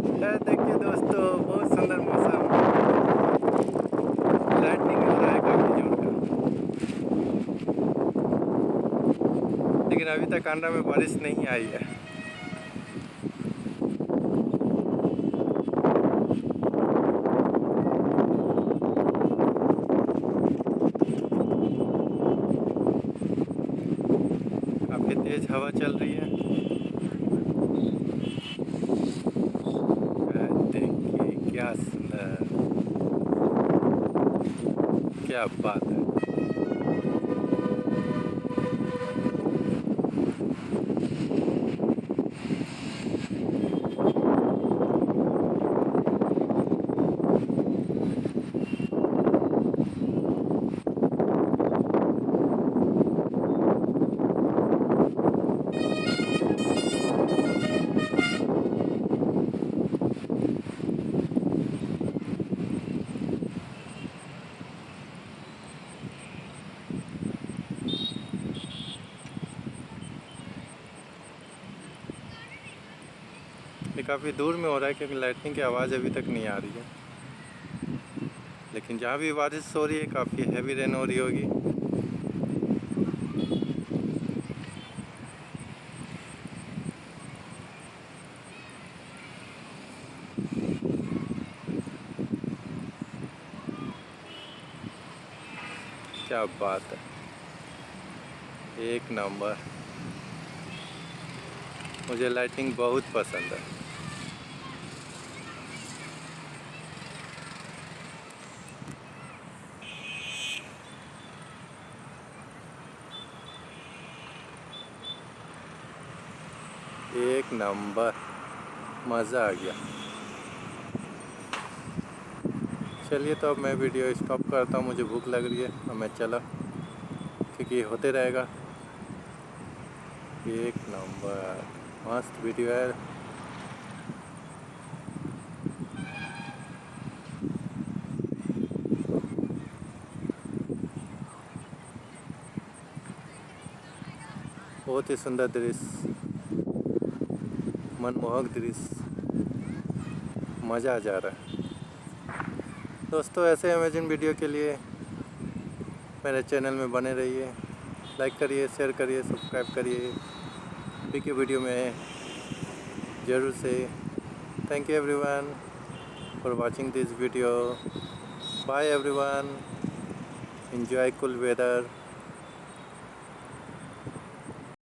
देखिए दोस्तों, बहुत सुंदर मौसम। लाइटनिंग हो रहा है काफ़ी जोर का, लेकिन अभी तक कांडा में बारिश नहीं आई है। काफ़ी तेज हवा चल रही है। देखिए क्या सुंदर, क्या बात है। ये काफ़ी दूर में हो रहा है क्योंकि लाइटनिंग की आवाज़ अभी तक नहीं आ रही है, लेकिन जहाँ भी बारिश हो रही है काफ़ी हैवी रेन हो रही होगी। क्या बात है, एक नंबर। मुझे लाइटिंग बहुत पसंद है। एक नंबर, मज़ा आ गया। चलिए तो अब मैं वीडियो स्टॉप करता हूँ, मुझे भूख लग रही है और मैं चला, क्योंकि ये होते रहेगा। एक नंबर, मस्त वीडियो है। बहुत ही सुंदर दृश्य, मनमोहक दृश्य, मज़ा आ जा रहा है। दोस्तों, ऐसे अमेजिंग वीडियो के लिए मेरे चैनल में बने रहिए। लाइक करिए, शेयर करिए, सब्सक्राइब करिए। पीके वीडियो में ज़रूर से thank you everyone for watching this video. Bye everyone, enjoy cool weather.